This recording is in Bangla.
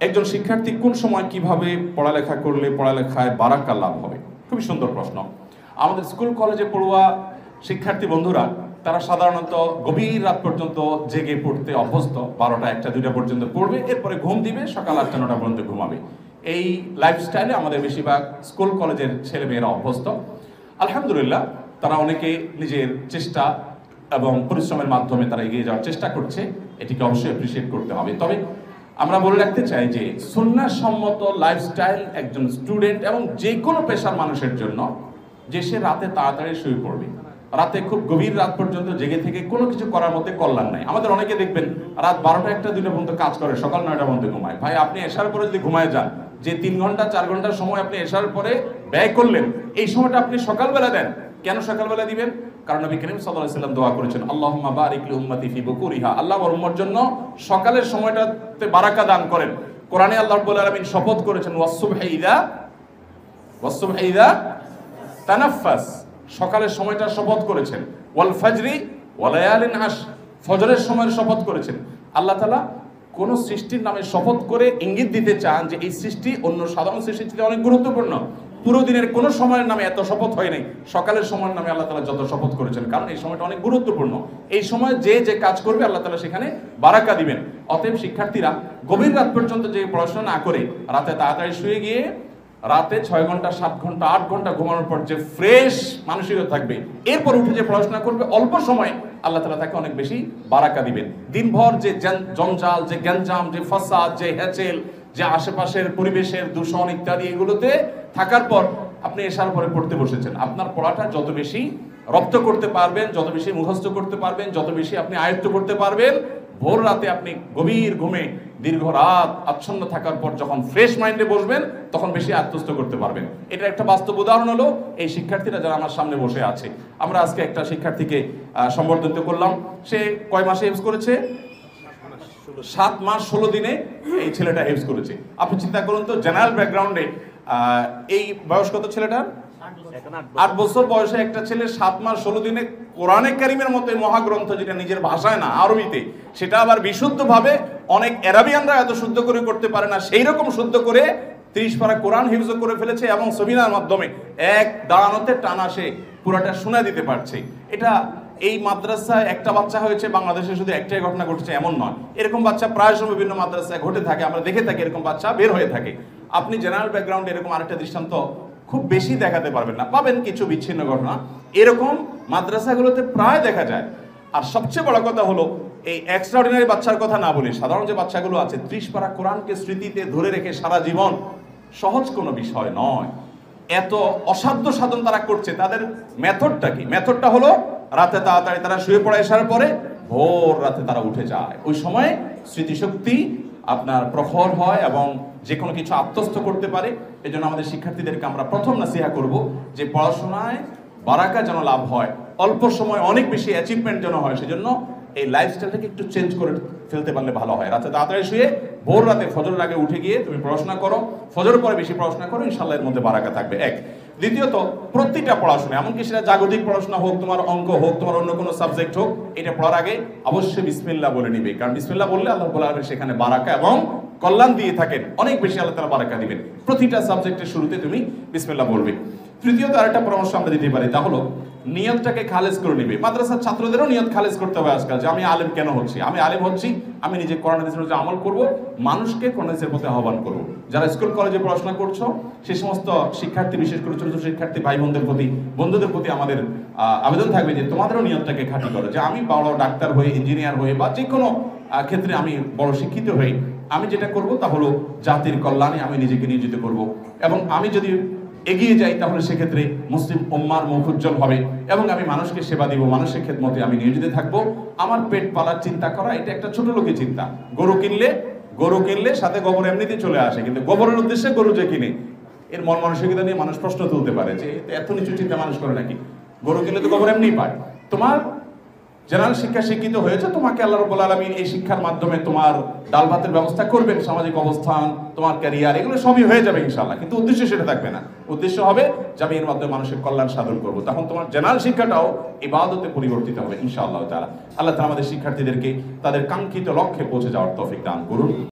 একজন শিক্ষার্থী কোন সময় কিভাবে পড়ালেখা করলে পড়ালেখায় বারাকা লাভ হবে? খুবই সুন্দর প্রশ্ন। আমাদের স্কুল কলেজে পড়ুয়া শিক্ষার্থী বন্ধুরা তারা সাধারণত গভীর রাত পর্যন্ত জেগে পড়তে অভ্যস্ত। 12টা 1টা 2টা পর্যন্ত পড়বে, এরপরে ঘুম দিবে, সকাল 8টা 9টা পর্যন্ত ঘুমাবে। এই লাইফস্টাইলে আমাদের বেশিরভাগ স্কুল কলেজের ছেলেমেয়েরা অভ্যস্ত। আলহামদুলিল্লাহ, তারা অনেকে নিজের চেষ্টা এবং পরিশ্রমের মাধ্যমে তারা এগিয়ে যাওয়ার চেষ্টা করছে, এটিকে অবশ্যই অ্যাপ্রিসিয়েট করতে হবে। তবে আমরা বলে রাখতে চাই যে সুন্নাহসম্মত লাইফস্টাইল একজন স্টুডেন্ট এবং যে কোনো পেশার মানুষের জন্য যে সে রাতে তাড়াতাড়ি শুয়ে পড়বে। রাতে খুব গভীর রাত পর্যন্ত জেগে থেকে কোনো কিছু করার মধ্যে কল্যাণ নাই। আমাদের অনেকে দেখবেন রাত 12টা 1টা 2টা পর্যন্ত কাজ করে, সকাল 9টা পর্যন্ত ঘুমায়। ভাই, আপনি এশার পরে যদি ঘুমায় যান, যে 3 ঘন্টা 4 ঘন্টার সময় আপনি এশার পরে ব্যয় করলেন, এই সময়টা আপনি সকালবেলা দেন। কেন সকালবেলা দিবেন? কারণ নবী করিম সাল্লাল্লাহু আলাইহি ওয়াসাল্লাম দোয়া করেছেন, আল্লাহুম্মা বারিক লি উম্মতি ফি বুকুরিহা, আল্লাহ ওর উম্মতের জন্য সকালের সময়টাতে বারাকা দান করেন। কোরআনে আল্লাহ রাব্বুল আলামিন শপথ করেছেন ওয়াস-সুবহি ইযা তানাফফাস, সকালের সময়টা শপথ করেছেন। ওয়াল ফাজরি ওয়া লায়ালিন আশর, ফজরের সময়ের শপথ করেছেন। আল্লাহ তাআলা কোন সৃষ্টির নামে শপথ করে ইঙ্গিত দিতে চান যে এই সৃষ্টি অন্য সাধারণ সৃষ্টির চেয়ে অনেক গুরুত্বপূর্ণ। পুরো দিনের কোন সময়ের নামে এত শপথ হয় নাই, সকালের সময়ের নামে আল্লাহ তাআলা যত শপথ করেছেন, কারণ এই সময়টা অনেক গুরুত্বপূর্ণ। এই সময় যে যে কাজ করবে আল্লাহ তাআলা সেখানে বারাকা দিবেন। অতএব শিক্ষার্থীরা গভীর রাত পর্যন্ত যে পড়াশোনা না করে রাতে তাড়াতাড়ি শুয়ে গিয়ে রাতে 6 ঘন্টা 7 ঘন্টা 8 ঘন্টা ঘুমানোর পর যে ফ্রেশ মানসিকতা থাকবে, এরপর উঠে যে পড়াশোনা করবে, অল্প সময় আল্লাহ তাআলা তাকে অনেক বেশি বারাকা দিবেন। দিনভর যে জঞ্জাল, যে গ্যাঞ্জাম, যে ফাসাদ, যে হ্যাচেল, যে আশেপাশের পরিবেশের দূষণ ইত্যাদি, এগুলোতে থাকার পর আপনি এশার পরে পড়তে বসেছেন। আপনার পড়াটা যত বেশি রপ্ত করতে পারবেন, যত বেশি মুখস্থ করতে পারবেন, যত বেশি আপনি আয়ত্ত করতে পারবেন, ভোর রাতে আপনি গভীর ঘুমে দীর্ঘ রাত আচ্ছন্ন থাকার পর যখন ফ্রেশ মাইন্ডে বসবেন, তখন বেশি আত্মস্থ করতে পারবেন। এটা একটা বাস্তব উদাহরণ হলো এই শিক্ষার্থীরা যারা আমার সামনে বসে আছে। আমরা আজকে একটা শিক্ষার্থীকে সম্বর্ধিত করলাম। সে কয় মাসে হেফজ করেছে? 7 মাস 16 দিনে এই ছেলেটা হেফজ করেছে। আপনি চিন্তা করুন তো, জেনারেল ব্যাকগ্রাউন্ডে এই বয়স কত ছেলেটার? 8 বছর বয়সে একটা ছেলে 7 মাস 16 দিনে কোরআনে কারিমের মতো মহাগ্রন্থ, যেটা নিজের ভাষায় না আরবিতে, সেটা আবার বিশুদ্ধভাবে, অনেক আরাবিয়ানরা এত শুদ্ধ করে করতে পারে না, সেই রকম শুদ্ধ করে 30 পারা কোরআন হিফজ করে ফেলেছে এবং সবিনার মাধ্যমে এক দাঁড়ানোতে টানা সে পুরাটা শোনা দিতে পারছে। এটা এই মাদ্রাসায় একটা বাচ্চা হয়েছে, বাংলাদেশে শুধু একটাই ঘটনা ঘটছে এমন নয়। এরকম বাচ্চা প্রায় সময় বিভিন্ন মাদ্রাসায় ঘটে থাকে, আমরা দেখে থাকি, এরকম বাচ্চা বের হয়ে থাকে। আপনি জেনারেল ব্যাকগ্রাউন্ডে এরকম আরেকটা দৃষ্টান্ত খুব বেশি দেখাতে পারবেন না, পাবেন কিছু বিচ্ছিন্ন ঘটনা, এরকম মাদ্রাসাগুলোতে প্রায় দেখা যায়। আর সবচেয়ে বড় কথা হলো, এই এক্সট্রাঅর্ডিনারি বাচ্চার কথা না বলি, সাধারণ যে বাচ্চাগুলো আছে 30 পারা কোরআনকে স্মৃতিতে ধরে রেখে সারা জীবন, সহজ কোনো বিষয় নয়। এত অসাধ্য সাধন তারা করছে। তাদের মেথডটা কি? মেথডটা হলো রাতে তাড়াতাড়ি তারা শুয়ে পড়ে, আসার পরে ভোর রাতে তারা উঠে যায়। ওই সময় স্মৃতিশক্তি আপনার প্রখর হয় এবং যে কোনো কিছু আত্মস্থ করতে পারে। এই জন্য আমাদের শিক্ষার্থীদেরকে আমরা প্রথম নাসিহা করব যে পড়াশোনায় বারাকা যেন লাভ হয়, অল্প সময় অনেক বেশি অ্যাচিভমেন্ট যেন হয়। সেজন্য এই লাইফস্টাইলটাকে একটু চেঞ্জ করে ফেলতে পারলে ভালো হয়। রাতে তাড়াতাড়ি শুয়ে ভোর রাতে ফজরের আগে উঠে গিয়ে তুমি পড়াশোনা করো, ফজরের পরে বেশি পড়াশোনা করো, ইনশাআল্লাহ এর মধ্যে বারাকা থাকবে। এক। দ্বিতীয়ত, প্রতিটা পড়াশোনা, এমনকি সেটা জাগতিক পড়াশোনা হোক, তোমার অঙ্ক হোক, তোমার অন্য কোনো সাবজেক্ট হোক, এটা পড়ার আগে অবশ্যই বিসমিল্লাহ বলে নিবে। কারণ বিসমিল্লাহ বললে আল্লাহ রাব্বুল আলামিন সেখানে বারাকা এবং কল্যাণ দিয়ে থাকেন, অনেক বেশি আল্লাহ তাআলা বারাকা দিবেন। প্রতিটা সাবজেক্টের শুরুতে তুমি বিসমিল্লাহ বলবে। তৃতীয়ত, আরেকটা পরামর্শ আমরা দিতে পারি, তা হলো নিয়তটাকে খালেজ করে নিবে। মাদ্রাসার ছাত্রদেরও নিয়ত খালেজ করতে হবে আজকাল, যে আমি আলেম কেন হচ্ছি? আমি আলেম হচ্ছি, আমি নিজে কোরআন হাদিসের উপর আমল করব, মানুষকে কোরআন হাদিসের প্রতি আহ্বান করব। যারা স্কুল কলেজে পড়াশোনা করছো, সেই সমস্ত শিক্ষার্থী, বিশেষ করে ছোট ছোট শিক্ষার্থী ভাই বোনদের প্রতি, বন্ধুদের প্রতি আমাদের আবেদন থাকবে যে তোমাদেরও নিয়তটাকে খাঁটি করো, যে আমি বড় ডাক্তার হয়ে, ইঞ্জিনিয়ার হয়ে, বা যে কোনো ক্ষেত্রে আমি বড় শিক্ষিত হই, আমি যেটা করব তা হলো জাতির কল্যাণে আমি নিজেকে নিয়োজিত করব। এবং আমি যদি এগিয়ে যাই তাহলে সেক্ষেত্রে মুসলিম উম্মার মুখ উজ্জ্বল হবে এবং আমি মানুষকে সেবা দিব, মানুষের খেদমতে আমি নিয়োজিত থাকবো। আমার পেট পালার চিন্তা করা, এটা একটা ছোট লোকের চিন্তা। গরু কিনলে সাথে গোবর এমনিতে চলে আসে, কিন্তু গোবরের উদ্দেশ্যে গরু যে কিনে, এর মন মানসিকতা নিয়ে মানুষ প্রশ্ন তুলতে পারে যে এত নিচু চিন্তা মানুষ করে নাকি? গরু কিনলে তো গোবর এমনি পায়। তোমার জেনারেল শিক্ষা শিক্ষিত হয়েছে, তোমাকে আল্লাহ রাব্বুল আলামিন এই শিক্ষার মাধ্যমে তোমার ডাল ভাতের ব্যবস্থা করবেন, সামাজিক অবস্থান, তোমার ক্যারিয়ার, এগুলো সবই হয়ে যাবে ইনশাআল্লাহ। কিন্তু উদ্দেশ্য সেটা থাকবে না। উদ্দেশ্য হবে যে আমি এর মাধ্যমে মানুষের কল্যাণ সাধন করবো। তখন তোমার জেনারেল শিক্ষাটাও ইবাদতে পরিবর্তিত হবে ইনশাআল্লাহ তাআলা। আল্লাহ তাআলা আমাদের শিক্ষার্থীদেরকে তাদের কাঙ্ক্ষিত লক্ষ্যে পৌঁছে যাওয়ার তৌফিক দান করুন।